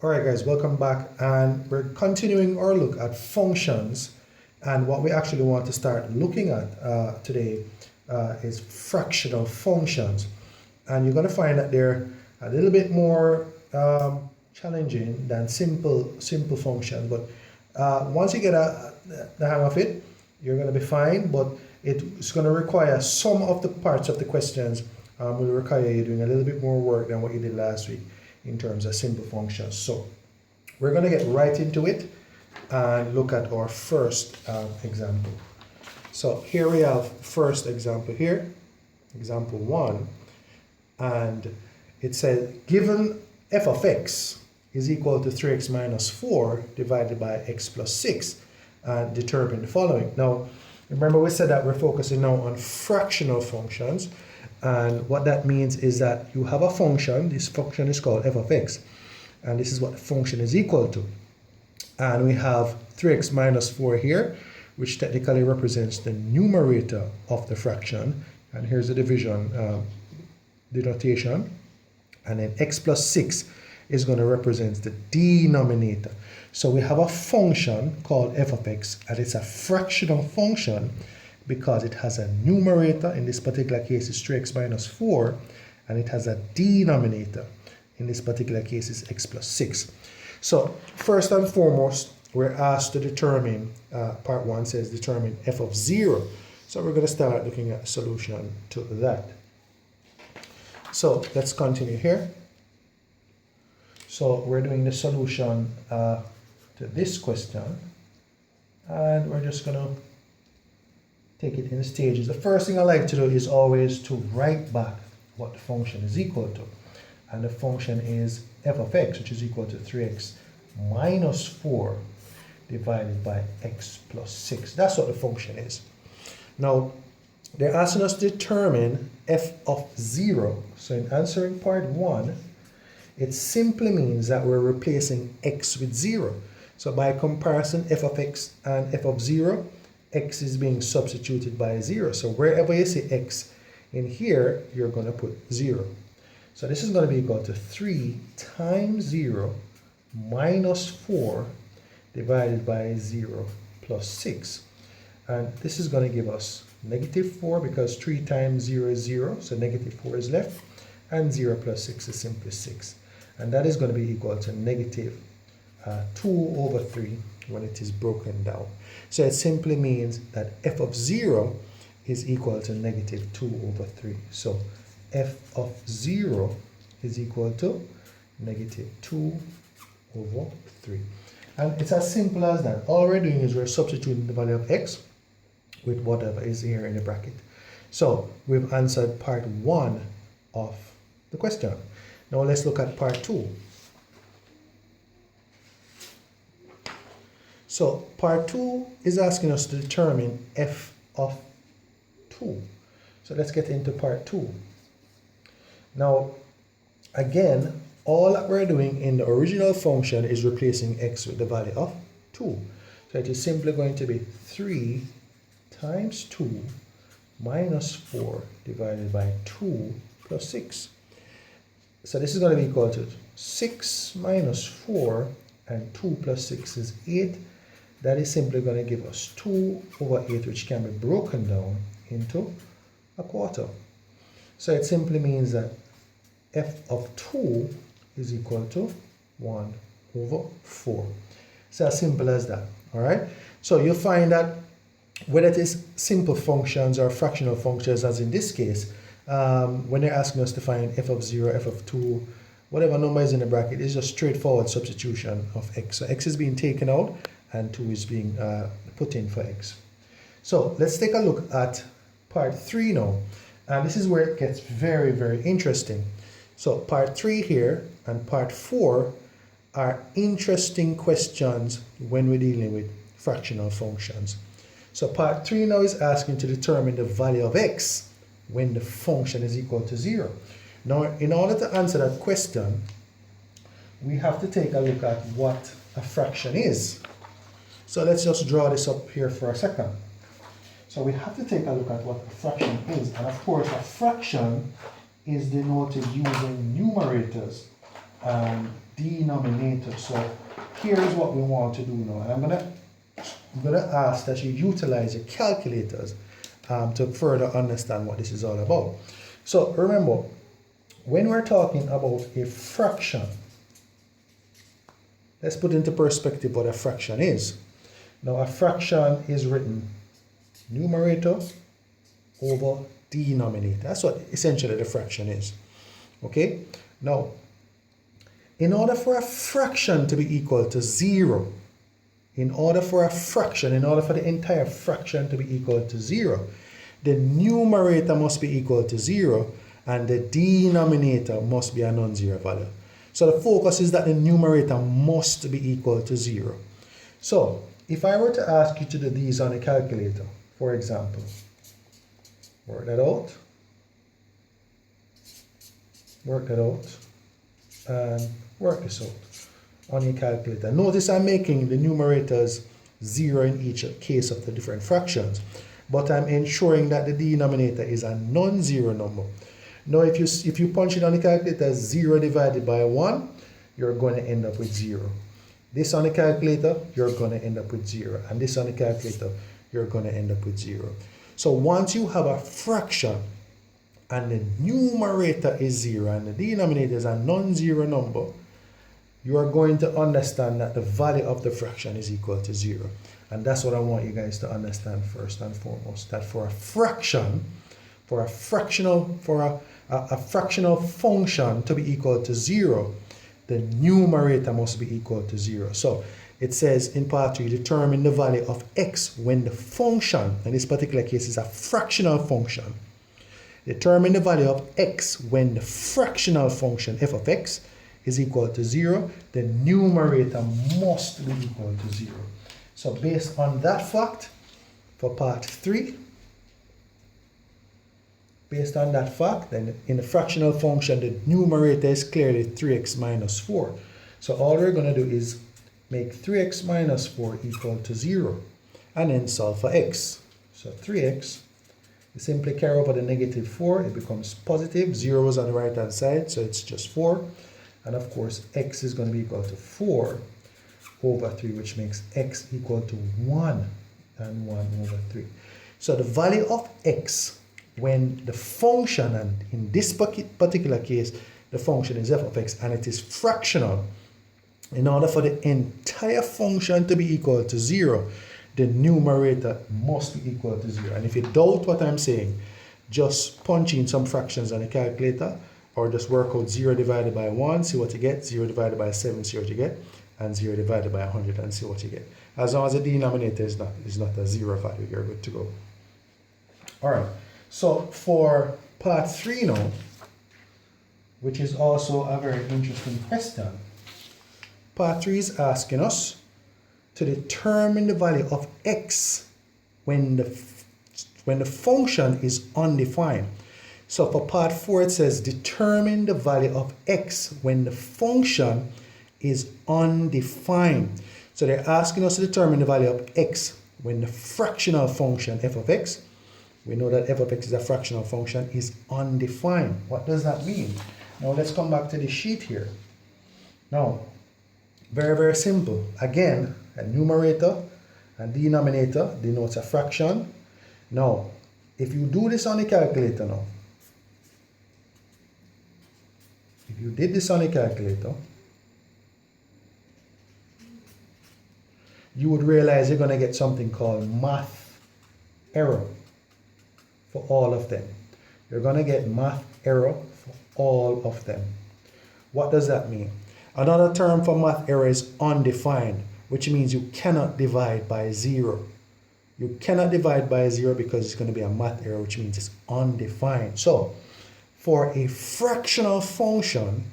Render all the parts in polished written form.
Alright guys, welcome back, and we're continuing our look at functions, and what we actually want to start looking at today is fractional functions. And you're going to find that they're a little bit more challenging than simple functions, but once you get the hang of it, you're going to be fine. But it's going to require some of the parts of the questions will require you doing a little bit more work than what you did last week in terms of simple functions. So we're going to get right into it and look at our first example. So here we have first example here, example 1, and it says given f of x is equal to 3x minus 4 divided by x plus 6, and determine the following. Now remember, we said that we're focusing now on fractional functions. And what that means is that you have a function, this function is called f of x, and this is what the function is equal to. And we have 3x minus 4 here, which technically represents the numerator of the fraction. And here's the division denotation. And then x plus 6 is going to represent the denominator. So we have a function called f of x, and it's a fractional function because it has a numerator, in this particular case is 3x minus 4, and it has a denominator, in this particular case is x plus 6. So first and foremost, we're asked to determine, part 1 says determine f of 0. So we're going to start looking at a solution to that. So let's continue here. So we're doing the solution to this question, and we're just going to take it in stages. The first thing I like to do is always to write back what the function is equal to. And the function is f of x, which is equal to 3x minus 4 divided by x plus 6. That's what the function is. Now, they're asking us to determine f of 0. So in answering part 1, it simply means that we're replacing x with 0. So by comparison, f of x and f of 0, x is being substituted by 0. So wherever you see x in here, you're going to put 0. So this is going to be equal to 3 times 0 minus 4 divided by 0 plus 6. And this is going to give us negative 4, because 3 times 0 is 0, so negative 4 is left, and 0 plus 6 is simply 6. And that is going to be equal to negative 2 over 3 when it is broken down. So it simply means that f of 0 is equal to negative 2 over 3. So f of 0 is equal to negative 2 over 3. And it's as simple as that. All we're doing is we're substituting the value of x with whatever is here in the bracket. So we've answered part 1 of the question. Now let's look at part 2. So part 2 is asking us to determine f of 2. So let's get into part 2. Now, again, all that we're doing in the original function is replacing x with the value of 2. So it is simply going to be 3 times 2 minus 4 divided by 2 plus 6. So this is going to be equal to 6 minus 4, and 2 plus 6 is 8. That is simply going to give us 2 over 8, which can be broken down into a quarter. So it simply means that f of 2 is equal to 1 over 4. So as simple as that. All right. So you'll find that whether it is simple functions or fractional functions, as in this case, when they're asking us to find f of 0, f of 2, whatever number is in the bracket, is just straightforward substitution of x. So x is being taken out, and 2 is being put in for x. So let's take a look at part 3 now. And this is where it gets very, very interesting. So part 3 here and part 4 are interesting questions when we're dealing with fractional functions. So part 3 now is asking to determine the value of x when the function is equal to 0. Now, in order to answer that question, we have to take a look at what a fraction is. So let's just draw this up here for a second. So we have to take a look at what a fraction is. And of course, a fraction is denoted using numerators. and denominator. So here's what we want to do now. And I'm gonna ask that you utilize your calculators to further understand what this is all about. So remember, when we're talking about a fraction, let's put into perspective what a fraction is. Now a fraction is written numerator over denominator. That's what essentially the fraction is. Okay? Now, in order for a fraction to be equal to 0, in order for the entire fraction to be equal to 0, the numerator must be equal to 0 and the denominator must be a non-zero value. So the focus is that the numerator must be equal to 0. So if I were to ask you to do these on a calculator, for example, work that out, and work this out on your calculator. Notice I'm making the numerators 0 in each case of the different fractions, but I'm ensuring that the denominator is a non-zero number. Now if you punch it on the calculator, 0 divided by 1, you're going to end up with 0. This on the calculator, you're going to end up with 0. And this on the calculator, you're going to end up with 0. So once you have a fraction and the numerator is 0 and the denominator is a non-zero number, you are going to understand that the value of the fraction is equal to 0. And that's what I want you guys to understand first and foremost, that for a fraction, for a fractional function to be equal to 0, the numerator must be equal to 0. So it says in part 3, determine the value of x when the function, in this particular case is a fractional function. Determine the value of x when the fractional function f of x is equal to 0. The numerator must be equal to 0. So based on that fact, for part 3, based on that fact, then in the fractional function, the numerator is clearly 3x minus 4. So all we're going to do is make 3x minus 4 equal to 0, and then solve for x. So 3x, you simply carry over the negative 4, it becomes positive, 0 is on the right hand side, so it's just 4. And of course, x is going to be equal to 4 over 3, which makes x equal to 1 and 1 over 3. So the value of x when the function, and in this particular case, the function is f of x and it is fractional, in order for the entire function to be equal to 0, the numerator must be equal to 0. And if you doubt what I'm saying, just punch in some fractions on a calculator, or just work out 0 divided by 1, see what you get, 0 divided by 7, see what you get, and 0 divided by 100, and see what you get. As long as the denominator is not a 0 value, you're good to go. All right, so for part 3 now, which is also a very interesting question, part 3 is asking us to determine the value of x when the function is undefined. So for part 4, it says determine the value of x when the function is undefined. So they're asking us to determine the value of x when the fractional function f of x, we know that f of x is a fractional function, is undefined. What does that mean? Now let's come back to the sheet here. Now, very, very simple. Again, a numerator and denominator denotes a fraction. Now, if you do this on the calculator now, if you did this on a calculator, you would realize you're going to get something called math error for all of them. You're going to get math error for all of them. What does that mean? Another term for math error is undefined, which means you cannot divide by 0. You cannot divide by 0 because it's going to be a math error, which means it's undefined. So, for a fractional function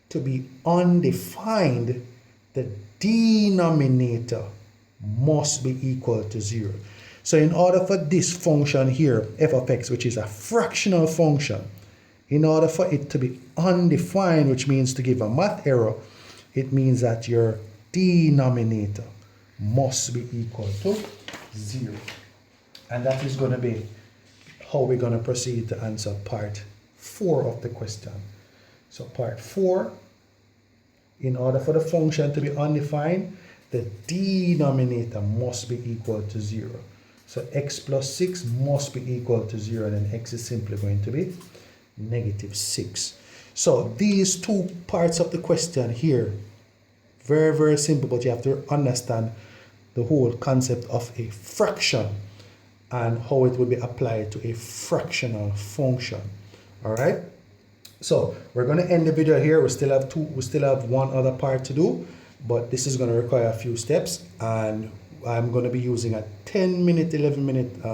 to be undefined, the denominator must be equal to 0. So in order for this function here, f of x, which is a fractional function, in order for it to be undefined, which means to give a math error, it means that your denominator must be equal to 0. And that is going to be how we're going to proceed to answer part 4 of the question. So part 4 In order for the function to be undefined, the denominator must be equal to 0. So x plus 6 must be equal to 0, and then x is simply going to be negative 6. So these two parts of the question here, very, very simple, but you have to understand the whole concept of a fraction and how it would be applied to a fractional function. All right. So we're going to end the video here. We still have one other part to do, but this is going to require a few steps, and I'm going to be using a 10-minute, 11-minute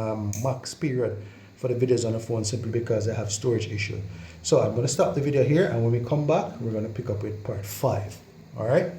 max period for the videos on the phone, simply because I have storage issue. So I'm going to stop the video here, and when we come back, we're going to pick up with part 5. All right.